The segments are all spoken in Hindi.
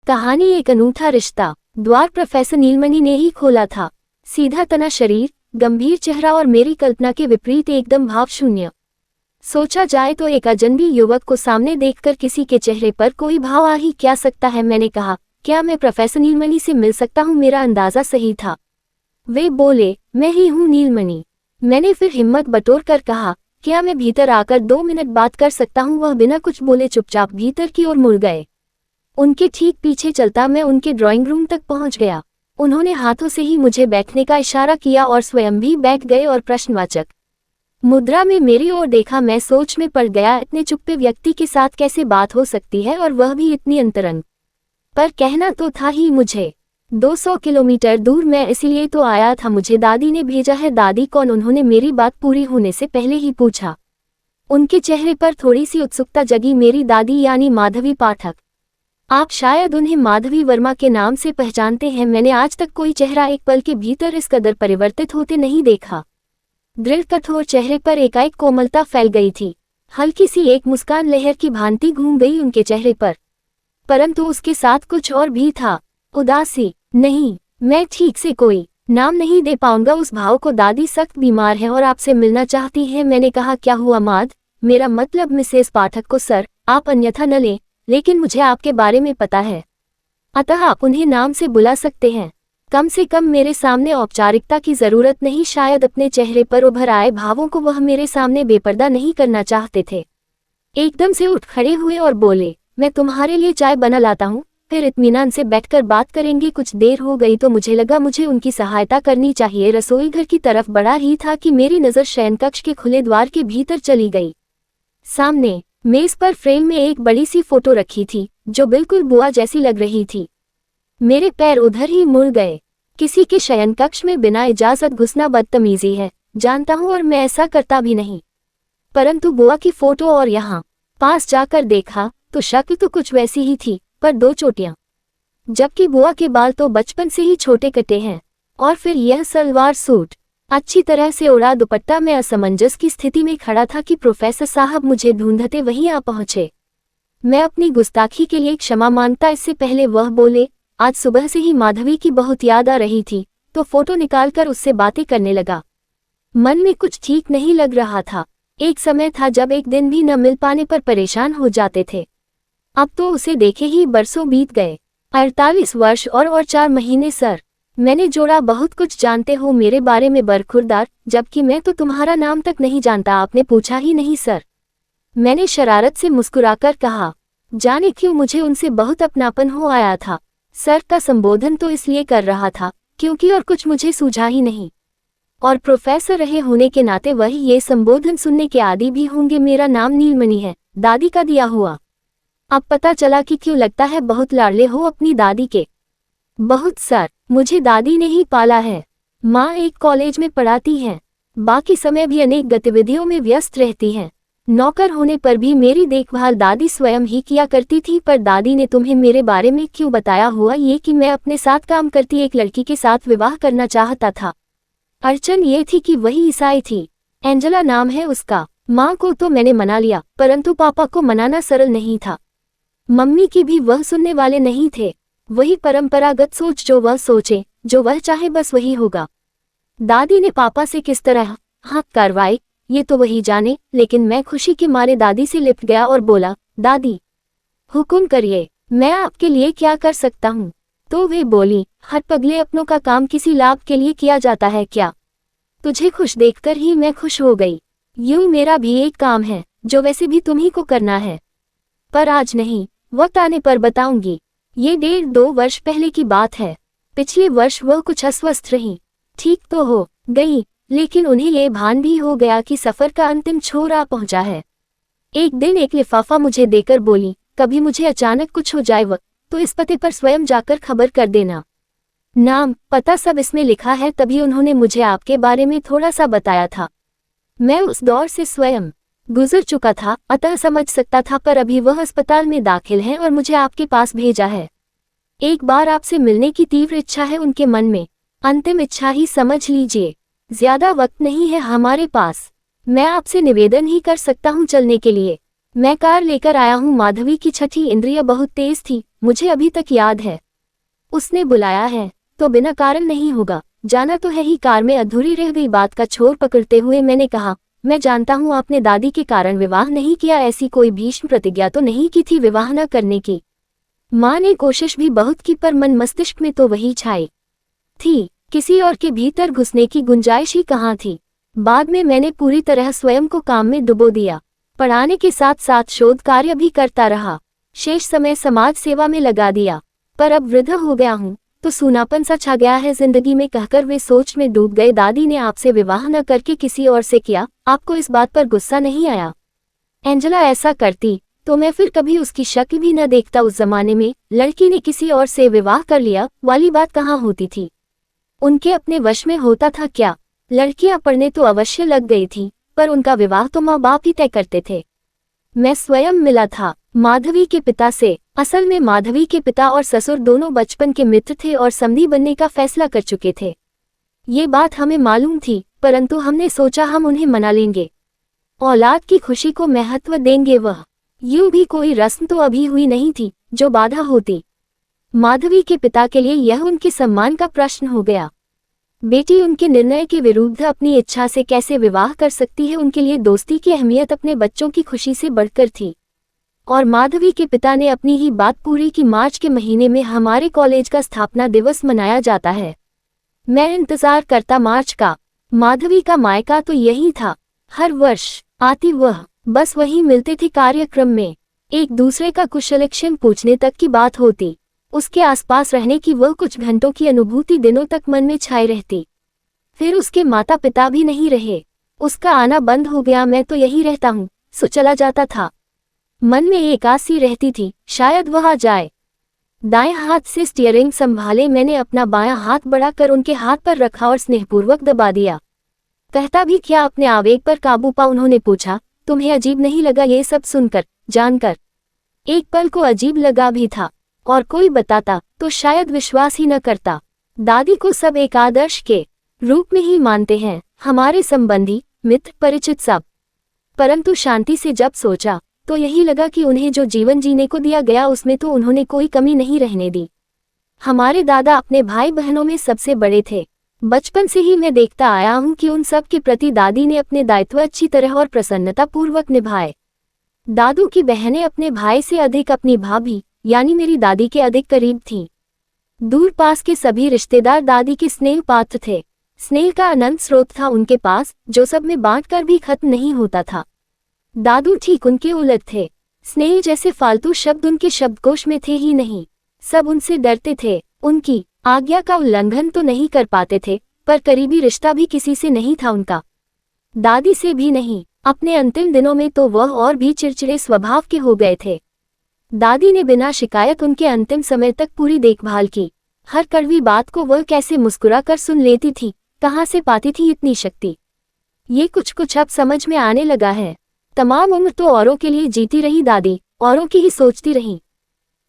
कहानी एक अनूठा रिश्ता। द्वार प्रोफेसर नीलमणि ने ही खोला था। सीधा तना शरीर, गंभीर चेहरा और मेरी कल्पना के विपरीत एकदम भावशून्य। सोचा जाए तो एक अजनबी युवक को सामने देखकर किसी के चेहरे पर कोई भाव आ ही क्या सकता है। मैंने कहा, क्या मैं प्रोफेसर नीलमणि से मिल सकता हूँ? मेरा अंदाजा सही था। वे बोले, मैं ही हूँ नीलमणि। मैंने फिर हिम्मत बटोर कर कहा, क्या मैं भीतर आकर 2 मिनट बात कर सकता हूँ? वह बिना कुछ बोले चुपचाप भीतर की ओर मुड़ गए। उनके ठीक पीछे चलता मैं उनके ड्राइंग रूम तक पहुंच गया। उन्होंने हाथों से ही मुझे बैठने का इशारा किया और स्वयं भी बैठ गए और प्रश्नवाचक मुद्रा में मेरी ओर देखा। मैं सोच में पड़ गया, इतने चुप्पे व्यक्ति के साथ कैसे बात हो सकती है, और वह भी इतनी अंतरंग। पर कहना तो था ही मुझे। 200 किलोमीटर दूर मैं इसीलिए तो आया था। मुझे दादी ने भेजा है। दादी कौन? उन्होंने मेरी बात पूरी होने से पहले ही पूछा। उनके चेहरे पर थोड़ी सी उत्सुकता जगी। मेरी दादी यानी माधवी पाठक। आप शायद उन्हें माधवी वर्मा के नाम से पहचानते हैं। मैंने आज तक कोई चेहरा एक पल के भीतर इस कदर परिवर्तित होते नहीं देखा। दृढ़ कठोर चेहरे पर एकाएक कोमलता फैल गई थी। हल्की सी एक मुस्कान लहर की भांति घूम गई उनके चेहरे पर, परंतु उसके साथ कुछ और भी था। उदासी नहीं, मैं ठीक से कोई नाम नहीं दे पाऊंगा उस भाव को। दादी सख्त बीमार है और आपसे मिलना चाहती है। मैंने कहा, क्या हुआ माद? मेरा मतलब मिसेस पाठक को। सर, आप अन्यथा न लें, लेकिन मुझे आपके बारे में पता है, अतः आप उन्हें नाम से बुला सकते हैं। कम से कम मेरे सामने औपचारिकता की जरूरत नहीं। शायद अपने चेहरे पर उभर आए भावों को वह मेरे सामने बेपर्दा नहीं करना चाहते थे। एकदम से उठ खड़े हुए और बोले, मैं तुम्हारे लिए चाय बना लाता हूँ, फिर इत्मीनान से बैठकर बात करेंगे। कुछ देर हो गई तो मुझे लगा मुझे उनकी सहायता करनी चाहिए। रसोई घर की तरफ बढ़ा ही था कि मेरी नज़र शयनकक्ष के खुले द्वार के भीतर चली गई। सामने मेज पर फ्रेम में एक बड़ी सी फोटो रखी थी, जो बिल्कुल बुआ जैसी लग रही थी। मेरे पैर उधर ही मुड़ गए। किसी के शयनकक्ष में बिना इजाजत घुसना बदतमीजी है, जानता हूँ, और मैं ऐसा करता भी नहीं। परंतु बुआ की फोटो, और यहाँ पास जाकर देखा तो शक्ल तो कुछ वैसी ही थी, पर 2 चोटियां, जबकि बुआ के बाल तो बचपन से ही छोटे कटे हैं। और फिर यह सलवार सूट, अच्छी तरह से उड़ा दुपट्टा। मैं असमंजस की स्थिति में खड़ा था कि प्रोफेसर साहब मुझे ढूंढते वहीं आ पहुंचे। मैं अपनी गुस्ताखी के लिए क्षमा मांगता। इससे पहले वह बोले, आज सुबह से ही माधवी की बहुत याद आ रही थी, तो फोटो निकालकर उससे बातें करने लगा। मन में कुछ ठीक नहीं लग रहा था। एक समय था जब एक दिन भी न मिल पाने पर परेशान हो जाते थे। अब तो उसे देखे ही बरसों बीत गए। 48 वर्ष और 4 महीने। सर, मैंने जोड़ा, बहुत कुछ जानते हो मेरे बारे में बरखुरदार, जबकि मैं तो तुम्हारा नाम तक नहीं जानता। आपने पूछा ही नहीं सर। मैंने शरारत से मुस्कुराकर कहा, जाने क्यों मुझे उनसे बहुत अपनापन हो आया था। सर का संबोधन तो इसलिए कर रहा था क्योंकि और कुछ मुझे सूझा ही नहीं, और प्रोफेसर रहे होने के नाते वही ये संबोधन सुनने के आदी भी होंगे। मेरा नाम नीलमणि है, दादी का दिया हुआ। अब पता चला कि क्यों लगता है बहुत लाडले हो अपनी दादी के। बहुत सर, मुझे दादी ने ही पाला है। माँ एक कॉलेज में पढ़ाती हैं, बाकी समय भी अनेक गतिविधियों में व्यस्त रहती हैं। नौकर होने पर भी मेरी देखभाल दादी स्वयं ही किया करती थी। पर दादी ने तुम्हें मेरे बारे में क्यों बताया? हुआ ये कि मैं अपने साथ काम करती एक लड़की के साथ विवाह करना चाहता था। अड़चन ये थी कि वही ईसाई थी, एंजेला नाम है उसका। माँ को तो मैंने मना लिया, परंतु पापा को मनाना सरल नहीं था। मम्मी की भी वह सुनने वाले नहीं थे। वही परंपरागत सोच, जो वह सोचे, जो वह चाहे, बस वही होगा। दादी ने पापा से किस तरह हाँ कार्रवाई ये तो वही जाने, लेकिन मैं खुशी के मारे दादी से लिपट गया और बोला, दादी हुक्म करिए, मैं आपके लिए क्या कर सकता हूँ? तो वे बोली, हर पगले अपनों का काम किसी लाभ के लिए किया जाता है क्या? तुझे खुश देखकर ही मैं खुश हो गई। यूं मेरा भी एक काम है जो वैसे भी तुम्ही को करना है, पर आज नहीं, वक्त आने पर बताऊंगी। ये 1.5-2 वर्ष पहले की बात है। पिछले वर्ष वह कुछ अस्वस्थ रही, ठीक तो हो गई, लेकिन उन्हें ये भान भी हो गया कि सफर का अंतिम छोर आ पहुंचा है। एक दिन एक लिफाफा मुझे देकर बोली, कभी मुझे अचानक कुछ हो जाए तो इस पते पर स्वयं जाकर खबर कर देना। नाम पता सब इसमें लिखा है। तभी उन्होंने मुझे आपके बारे में थोड़ा सा बताया था। मैं उस दौर से स्वयं गुजर चुका था, अतः समझ सकता था, पर अभी वह अस्पताल में दाखिल है और मुझे आपके पास भेजा है। एक बार आपसे मिलने की तीव्र इच्छा है उनके मन में, अंतिम इच्छा ही समझ लीजिए। ज्यादा वक्त नहीं है हमारे पास। मैं आपसे निवेदन ही कर सकता हूँ चलने के लिए। मैं कार लेकर आया हूँ। माधवी की छठी इंद्रिय बहुत तेज थी, मुझे अभी तक याद है। उसने बुलाया है तो बिना कारण नहीं होगा, जाना तो है ही। कार में अधूरी रह गई बात का छोर पकड़ते हुए मैंने कहा, मैं जानता हूँ आपने दादी के कारण विवाह नहीं किया, ऐसी कोई भीष्म प्रतिज्ञा तो नहीं की थी विवाह न करने की। माँ ने कोशिश भी बहुत की पर मन मस्तिष्क में तो वही छाई थी, किसी और के भीतर घुसने की गुंजाइश ही कहाँ थी। बाद में मैंने पूरी तरह स्वयं को काम में डुबो दिया, पढ़ाने के साथ साथ शोध कार्य भी करता रहा, शेष समय समाज सेवा में लगा दिया। पर अब वृद्ध हो गया हूँ तो सूनापन सा छा गया है जिंदगी में, कहकर वे सोच में डूब गए। दादी ने आपसे विवाह न करके किसी और से किया, आपको इस बात पर गुस्सा नहीं आया? एंजेला ऐसा करती तो मैं फिर कभी उसकी शक्ल भी न देखता। उस जमाने में लड़की ने किसी और से विवाह कर लिया वाली बात कहाँ होती थी, उनके अपने वश में होता था क्या? लड़कियां पढ़ने तो अवश्य लग गई थी, पर उनका विवाह तो माँ बाप ही तय करते थे। मैं स्वयं मिला था माधवी के पिता से। असल में माधवी के पिता और ससुर दोनों बचपन के मित्र थे और समधी बनने का फैसला कर चुके थे। ये बात हमें मालूम थी, परंतु हमने सोचा हम उन्हें मना लेंगे, औलाद की खुशी को महत्व देंगे। वह यूं भी कोई रस्म तो अभी हुई नहीं थी जो बाधा होती। माधवी के पिता के लिए यह उनके सम्मान का प्रश्न हो गया। बेटी उनके निर्णय के विरुद्ध अपनी इच्छा से कैसे विवाह कर सकती है? उनके लिए दोस्ती की अहमियत अपने बच्चों की खुशी से बढ़कर थी। और माधवी के पिता ने अपनी ही बात पूरी की। मार्च के महीने में हमारे कॉलेज का स्थापना दिवस मनाया जाता है। मैं इंतजार करता मार्च का। माधवी का मायका तो यही था, हर वर्ष आती वह, बस वही मिलते थे कार्यक्रम में। एक दूसरे का कुशलक्षेम पूछने तक की बात होती। उसके आसपास रहने की वह कुछ घंटों की अनुभूति दिनों तक मन में छाई रहती। फिर उसके माता पिता भी नहीं रहे, उसका आना बंद हो गया। मैं तो यही रहता हूँ सो चला जाता था। मन में एक आस सी रहती थी, शायद वह आ जाए। दाएं हाथ से स्टीयरिंग संभाले मैंने अपना बायां हाथ बढ़ाकर उनके हाथ पर रखा और स्नेहपूर्वक दबा दिया। कहता भी क्या, अपने आवेग पर काबू पा। उन्होंने पूछा, तुम्हें अजीब नहीं लगा ये सब सुनकर जानकर? एक पल को अजीब लगा भी था, और कोई बताता तो शायद विश्वास ही न करता। दादी को सब एक आदर्श के रूप में ही मानते हैं, हमारे संबंधी, मित्र, परिचित सब। परंतु शांति से जब सोचा तो यही लगा कि उन्हें जो जीवन जीने को दिया गया उसमें तो उन्होंने कोई कमी नहीं रहने दी। हमारे दादा अपने भाई बहनों में सबसे बड़े थे। बचपन से ही मैं देखता आया हूं कि उन सब के प्रति दादी ने अपने दायित्व अच्छी तरह और प्रसन्नता पूर्वक निभाए। दादू की बहनें अपने भाई से अधिक अपनी भाभी यानी मेरी दादी के अधिक करीब थीं। दूर पास के सभी रिश्तेदार दादी के स्नेह पात्र थे। स्नेह का अनंत स्रोत था उनके पास, जो सब में बांटकर भी खत्म नहीं होता था। दादू ठीक उनके उलट थे। स्नेह जैसे फालतू शब्द उनके शब्दकोश में थे ही नहीं। सब उनसे डरते थे, उनकी आज्ञा का उल्लंघन तो नहीं कर पाते थे, पर करीबी रिश्ता भी किसी से नहीं था उनका, दादी से भी नहीं। अपने अंतिम दिनों में तो वह और भी चिड़चिड़े स्वभाव के हो गए थे। दादी ने बिना शिकायत उनके अंतिम समय तक पूरी देखभाल की। हर कड़वी बात को वह कैसे मुस्कुरा कर सुन लेती थी, कहाँ से पाती थी इतनी शक्ति? ये कुछ कुछ अब समझ में आने लगा है। तमाम उम्र तो औरों के लिए जीती रही दादी, औरों की ही सोचती रही।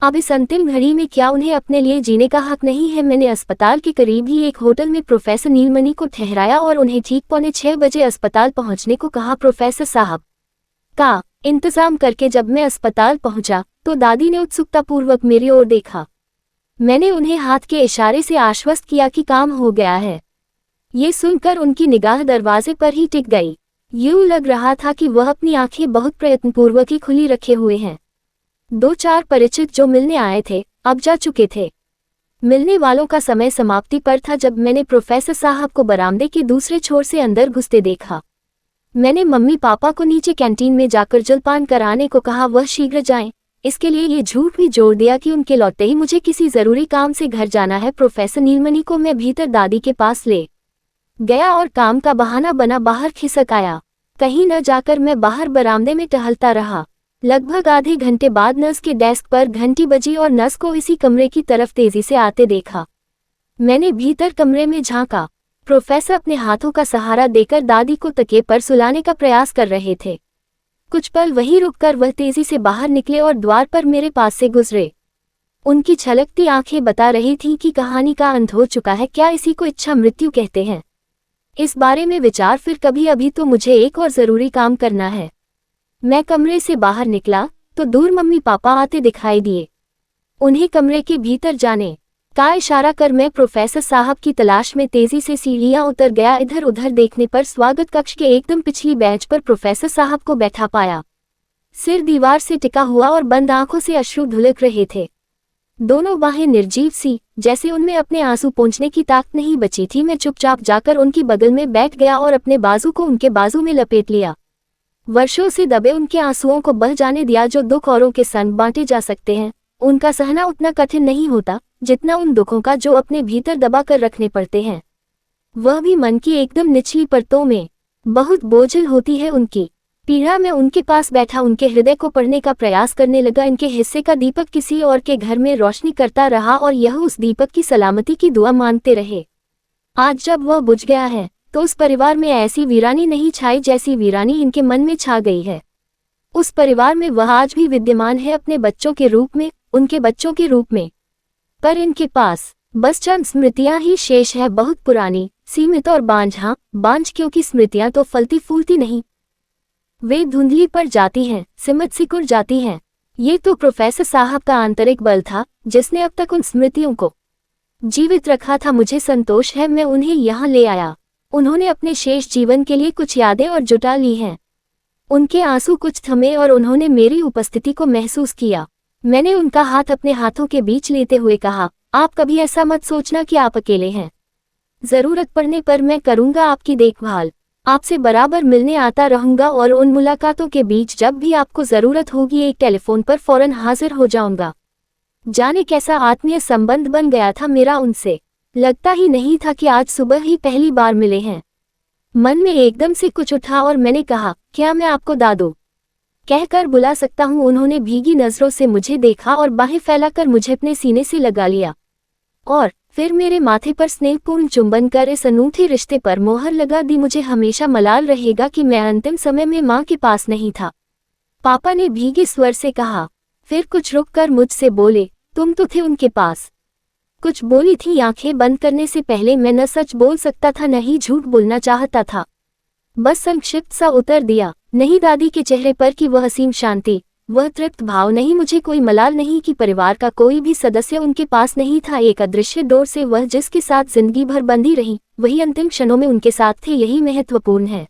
अब इस अंतिम घड़ी में क्या उन्हें अपने लिए जीने का हक नहीं है? मैंने अस्पताल के करीब ही एक होटल में प्रोफेसर नीलमणि को ठहराया और उन्हें ठीक 6:45 बजे अस्पताल पहुंचने को कहा। प्रोफेसर साहब का इंतजाम करके जब मैं अस्पताल पहुंचा तो दादी ने उत्सुकतापूर्वक मेरी ओर देखा। मैंने उन्हें हाथ के इशारे से आश्वस्त किया कि काम हो गया है। ये सुनकर उनकी निगाह दरवाजे पर ही टिक गई। यूं लग रहा था कि वह अपनी आंखें बहुत प्रयत्नपूर्वक ही खुली रखे हुए हैं। 2-4 परिचित जो मिलने आए थे अब जा चुके थे। मिलने वालों का समय समाप्ति पर था जब मैंने प्रोफेसर साहब को बरामदे के दूसरे छोर से अंदर घुसते देखा। मैंने मम्मी पापा को नीचे कैंटीन में जाकर जलपान कराने को कहा, वह शीघ्र जाएं। इसके लिए ये झूठ भी जोड़ दिया कि उनके लौटते ही मुझे किसी जरूरी काम से घर जाना है। प्रोफेसर नीलमणि को मैं भीतर दादी के पास ले गया और काम का बहाना बना बाहर खिसक आया। कहीं न जाकर मैं बाहर बरामदे में टहलता रहा। लगभग आधे घंटे बाद नर्स के डेस्क पर घंटी बजी और नर्स को इसी कमरे की तरफ तेजी से आते देखा। मैंने भीतर कमरे में झांका। प्रोफेसर अपने हाथों का सहारा देकर दादी को तकिए पर सुलाने का प्रयास कर रहे थे। कुछ पल वहीं रुककर वह तेजी से बाहर निकले और द्वार पर मेरे पास से गुजरे। उनकी छलकती आंखें बता रही थीं कि कहानी का अंत हो चुका है। क्या इसी को इच्छा मृत्यु कहते हैं? इस बारे में विचार फिर कभी, अभी तो मुझे एक और जरूरी काम करना है। मैं कमरे से बाहर निकला तो दूर मम्मी पापा आते दिखाई दिए। उन्हें कमरे के भीतर जाने का इशारा कर मैं प्रोफेसर साहब की तलाश में तेजी से सीढ़ियां उतर गया। इधर उधर देखने पर स्वागत कक्ष के एकदम पिछली बेंच पर प्रोफेसर साहब को बैठा पाया। सिर दीवार से टिका हुआ और बंद आंखों से अश्रु धुलक रहे थे। दोनों बाहें निर्जीव सी, जैसे उनमें अपने आंसू पोंछने की ताकत नहीं बची थी। मैं चुपचाप जाकर उनकी बगल में बैठ गया और अपने बाजू को उनके बाजू में लपेट लिया। वर्षों से दबे उनके आंसुओं को बह जाने दिया। जो दुख औरों के संग बांटे जा सकते हैं, उनका सहना उतना कठिन नहीं होता जितना उन दुखों का जो अपने भीतर दबा कर रखने पड़ते हैं, वह भी मन की एकदम निचली परतों में। बहुत बोझिल होती है उनकी पीड़ा। मैं उनके पास बैठा उनके हृदय को पढ़ने का प्रयास करने लगा। इनके हिस्से का दीपक किसी और के घर में रोशनी करता रहा और यह उस दीपक की सलामती की दुआ मांगते रहे। आज जब वह बुझ गया है तो उस परिवार में ऐसी वीरानी नहीं छाई जैसी वीरानी इनके मन में छा गई है। उस परिवार में वह आज भी विद्यमान है, अपने बच्चों के रूप में, उनके बच्चों के रूप में। पर इनके पास बस चंद स्मृतियां ही शेष है, बहुत पुरानी, सीमित और बांझ क्योंकि स्मृतियां तो फलती फूलती नहीं, वे धुंधली पड़ जाती हैं, सिमट सिकुड़ जाती हैं। ये तो प्रोफेसर साहब का आंतरिक बल था जिसने अब तक उन स्मृतियों को जीवित रखा था। मुझे संतोष है मैं उन्हें यहाँ ले आया। उन्होंने अपने शेष जीवन के लिए कुछ यादें और जुटा ली हैं। उनके आंसू कुछ थमे और उन्होंने मेरी उपस्थिति को महसूस किया। मैंने उनका हाथ अपने हाथों के बीच लेते हुए कहा, आप कभी ऐसा मत सोचना कि आप अकेले हैं। जरूरत पड़ने पर मैं करूंगा आपकी देखभाल, आपसे बराबर मिलने आता रहूंगा और उन मुलाकातों के बीच जब भी आपको जरूरत होगी एक टेलीफोन पर फौरन हाजिर हो जाऊंगा। जाने कैसा आत्मीय संबंध बन गया था मेरा उनसे। लगता ही नहीं था कि आज सुबह ही पहली बार मिले हैं। मन में एकदम से कुछ उठा और मैंने कहा, क्या मैं आपको दादू कहकर बुला सकता हूं? उन्होंने भीगी नजरों से मुझे देखा और बाहें फैलाकर मुझे अपने सीने से लगा लिया और फिर मेरे माथे पर स्नेहपूर्ण चुंबन कर इस अनूठे रिश्ते पर मोहर लगा दी। मुझे हमेशा मलाल रहेगा कि मैं अंतिम समय में मां के पास नहीं था। पापा ने भीगे स्वर से कहा। फिर कुछ रुककर मुझसे बोले, तुम तो थे उनके पास। कुछ बोली थी आंखें बंद करने से पहले। मैं न सच बोल सकता था न ही झूठ बोलना चाहता था, बस संक्षिप्त सा उत्तर दिया, नहीं दादी के चेहरे पर की वह असीम शांति, वह तृप्त भाव नहीं। मुझे कोई मलाल नहीं कि परिवार का कोई भी सदस्य उनके पास नहीं था। एक अदृश्य डोर से वह जिसके साथ जिंदगी भर बंधी रही, वही अंतिम क्षणों में उनके साथ थे। यही महत्वपूर्ण है।